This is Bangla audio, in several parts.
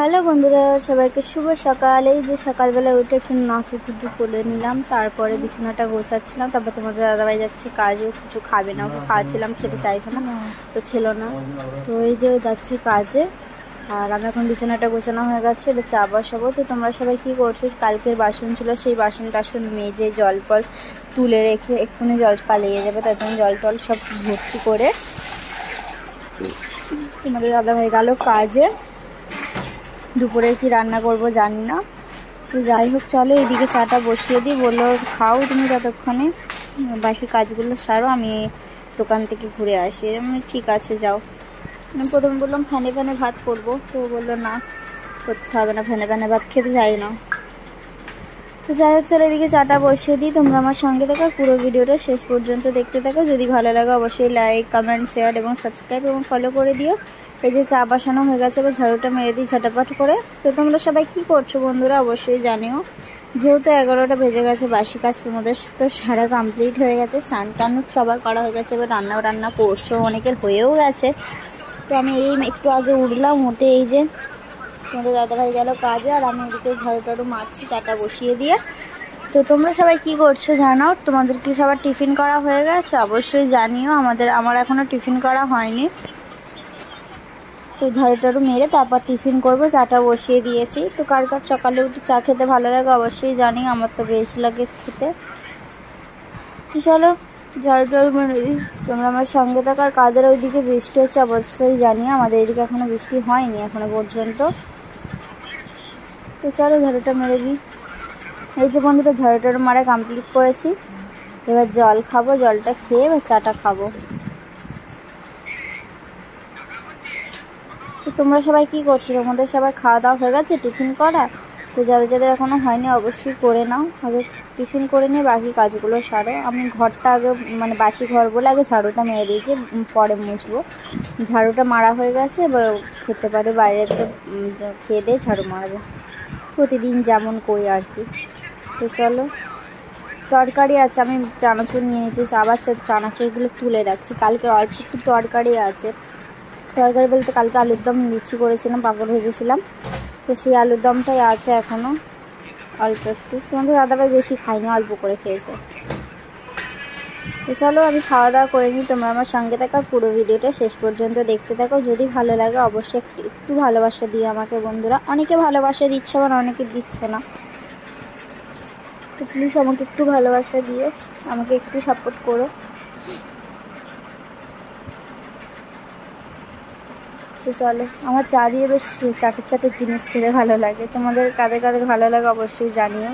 হ্যালো বন্ধুরা, সবাইকে শুভ সকাল। এই যে সকালবেলা উঠে একটু নাচুকুটু করে নিলাম, তারপরে বিছানাটা গোছাচ্ছিলাম। তারপর তোমাদের দাদাভাই যাচ্ছে কাজেও, কিছু খাবে না, ওকে খাওয়াচ্ছিলাম, খেতে চাইছে না, তো খেলো না। তো এই যে যাচ্ছে কাজে, আর আমি এখন বিছানাটা গোছানো হয়ে গেছে, এবার চা বসাবো। তো তোমরা সবাই কি করছো? কালকের বাসন ছিল, সেই বাসন টাসন মেজে জল ফল তুলে রেখে এক্ষুনি জল পালিয়ে যাবে, তার জন্য জল টল সব ভর্তি করে তোমাদের দাদাভাই গেল কাজে। দুপুরে কি রান্না করব জানি না, তো যাই হোক চলো এইদিকে চাটা বসিয়ে দিই। বললো খাও তুমি, ততক্ষণে বাসি কাজগুলো সারো, আমি দোকান থেকে ঘুরে আসি। আমি ঠিক আছে যাও। আমি প্রথমে বললাম ফ্যানে ফ্যানে ভাত করবো, তো বললো না করতে হবে না, ফ্যানে ফ্যানে ভাত খেতে চাই না। তো যাই হোক চলো এদিকে চাটা বসিয়ে দিই। তোমরা আমার সঙ্গে থাকো, পুরো ভিডিওটা শেষ পর্যন্ত দেখতে থাকো। যদি ভালো লাগে অবশ্যই লাইক, কমেন্ট, শেয়ার এবং সাবস্ক্রাইব এবং ফলো করে দিও। এই যে চা বসানো হয়ে গেছে, এবার ঝাড়ুটা মেরে দিই ঝটাপট করে। তো তোমরা সবাই কি করছো বন্ধুরা অবশ্যই জানিও। যেহেতু 11টা বেজে গেছে, বাসি কাজ তোমাদের তো সারা কমপ্লিট হয়ে গেছে, স্নান টান সবার করা হয়ে গেছে, এবার রান্না করছো, অনেকের হয়েও গেছে। তো আমি এই একটু আগে উঠলাম, উঠে এই যে তোমাদের দাদাভাই গেল কাজে, আর আমি এদিকে ঝাড়ু টাড়ু মারছি চাটা বসিয়ে দিয়ে। তো তোমরা সবাই কি করছো জানাও, তোমাদের কি সবার টিফিন করা হয়ে গেছে অবশ্যই জানিও। আমার এখনও টিফিন করা হয়নি, তো ঝাড়ু টাড়ু মেরে তারপর টিফিন করবো। চাটা বসিয়ে দিয়েছি। তো কার কার সকালে উঠে চা খেতে ভালো লাগে অবশ্যই জানি, আমার তো বেশ লাগে খেতে। তো চলো ঝাড়ু টাড়ু মেরে দিই, তোমরা আমার সঙ্গে থাকার। কাদের ওইদিকে বৃষ্টি হচ্ছে অবশ্যই জানিও, আমাদের এদিকে এখনো বৃষ্টি হয়নি এখনো পর্যন্ত। তো চলো ঝাড়ুটা মেরে দিই। এই যে বন্ধুরা ঝাড়ু টাড়ু মারা কমপ্লিট করেছি, এবার জল খাবো, জলটা খেয়ে এবার চাটা খাবো। তো তোমরা সবাই কি করছো? তোমাদের সবাই খাওয়া দাওয়া হয়ে গেছে, টিফিন করা? তো যাদের যাদের এখনও হয়নি অবশ্যই করে নাও, আগে টিফিন করে নিয়ে বাকি কাজগুলো সারো। আমি ঘরটা আগে মানে বাসি ঘর বলে আগে ঝাড়ুটা মেরে দিয়েছি, পরে মুছবো। ঝাড়ুটা মারা হয়ে গেছে, এবার খেতে পারে বাইরেতে খেয়ে দিয়ে ঝাড়ু মারবো, প্রতিদিন যেমন করি আর কি। তো চলো তরকারি আছে, আমি চানাচুর নিয়ে নিয়েছি, আবার চানাচুরগুলো তুলে রাখছি। কালকে অল্প একটু তরকারি আছে, তরকারি বলতে কালকে আলুর দম লুচি করেছিলাম, পাঁপড় ভেজেছিলাম, তো সেই আলুর দমটাই আছে এখনও অল্প একটু। তোমাদের দাদাভাই বেশি খাইনি, অল্প করে খেয়েছে। তো চলো আমি খাওয়া দাওয়া করে নিই, তোমরা আমার সঙ্গে থাকা, পুরো ভিডিওটা শেষ পর্যন্ত দেখতে থাকো। যদি ভালো লাগে অবশ্যই একটু ভালোবাসা দিও আমাকে বন্ধুরা। অনেকে ভালোবাসা দিচ্ছ আবার অনেকে দিচ্ছ না, তো প্লিজ আমাকে একটু ভালোবাসা দিও, আমাকে একটু সাপোর্ট করো। তো চলো, আমার চা দিয়ে বেশ চাটের জিনিস খেতে ভালো লাগে। তোমাদের কাদের কাদের ভালো লাগে অবশ্যই জানিও।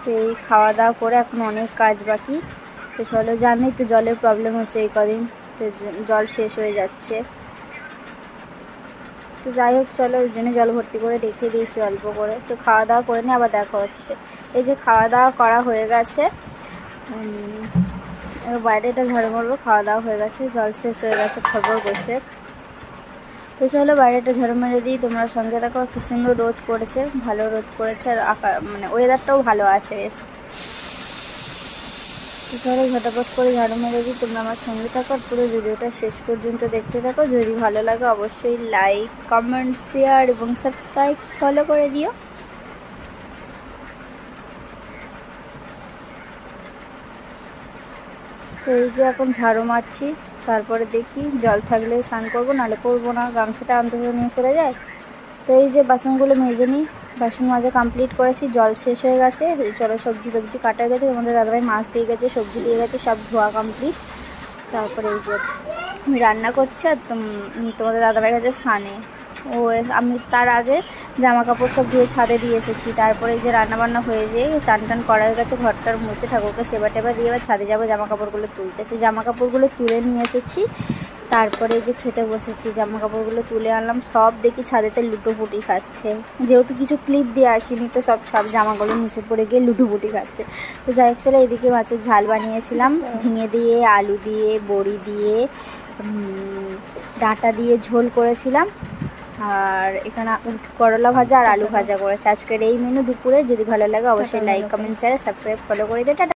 তো এই খাওয়া দাওয়া করে এখন অনেক কাজ বাকি। তো চলো, জানোই তো জলের প্রবলেম হচ্ছে এই কদিন, তো জল শেষ হয়ে যাচ্ছে। তো যাই হোক চলো, ওই জন্য জল ভর্তি করে রেখে দিয়েছি অল্প করে। তো খাওয়া দাওয়া করে নিয়ে আবার দেখা হচ্ছে। এই যে খাওয়া দাওয়া করা হয়ে গেছে, বাইরেটা ঝাড়ু মারবো। খাওয়া দাওয়া হয়ে গেছে, জল শেষ হয়ে গেছে, খবর করছে। তো চলো বাইরেটা ঝাড়ু মেরে দিই, তোমরা সঙ্গে দেখো। কি সুন্দর রোদ করেছে, ভালো রোদ করেছে, আর মানে ওয়েদারটাও ভালো আছে বেশ। তো চলো ঝটাপট করে ঝাড়ু মেরে দিই, তোমরা আমার সঙ্গে থাকো, পুরো ভিডিওটা শেষ পর্যন্ত দেখতে থাকো। যদি ভালো লাগে অবশ্যই লাইক, কমেন্ট, শেয়ার এবং সাবস্ক্রাইব ফলো করে দিও। তো এই যে এখন ঝাড়ু মারছি, তারপরে দেখি জল থাকলে স্নান করবো, নাহলে করবো না, গামছাটা অন্তত নিয়ে চলে যায়। তো এই যে বাসনগুলো মেজে নিই, বাসন মাজা কমপ্লিট করেছি, জল শেষ হয়ে গেছে। চলো সবজি টবজি কাটা হয়ে গেছে, আমাদের দাদাভাই মাছ দিয়ে গেছে, সবজি দিয়ে গেছে, সব ধোয়া কমপ্লিট। তারপরে এই যে আমি রান্না করছি, আর তোমাদের দাদাভাই গেছে স্নানে। আমি তার আগে জামা কাপড় সব ধুয়ে ছাদে দিয়ে এসেছি। তারপরে এই যে রান্নাবান্না হয়ে যেয়ে চান টান করা হয়ে গেছে, ঘরটার মুছে ঠাকুরকে সেবা টেবা দিয়ে এবার ছাদে যাবো জামা কাপড়গুলো তুলতে। তো জামা কাপড়গুলো তুলে নিয়ে এসেছি, তারপরে যে খেতে বসেছি, জামা কাপড়গুলো তুলে আনলাম, সব দেখি ছাদেতে লুটোপুটি খাচ্ছে। যেহেতু কিছু ক্লিপ দিয়ে আসিনি, তো সব জামাগুলো নিচে পড়ে গিয়ে লুটোপুটি খাচ্ছে। তো যাই হোক চলো, এদিকে মাছের ঝাল বানিয়েছিলাম, ঝিঙে দিয়ে, আলু দিয়ে, বড়ি দিয়ে, ডাঁটা দিয়ে ঝোল করেছিলাম, আর এখানে করলা ভাজা আর আলু ভাজা করেছে। আজকের এই মেনু দুপুরে। যদি ভালো লাগে অবশ্যই like, comment, share, subscribe follow করে দিও।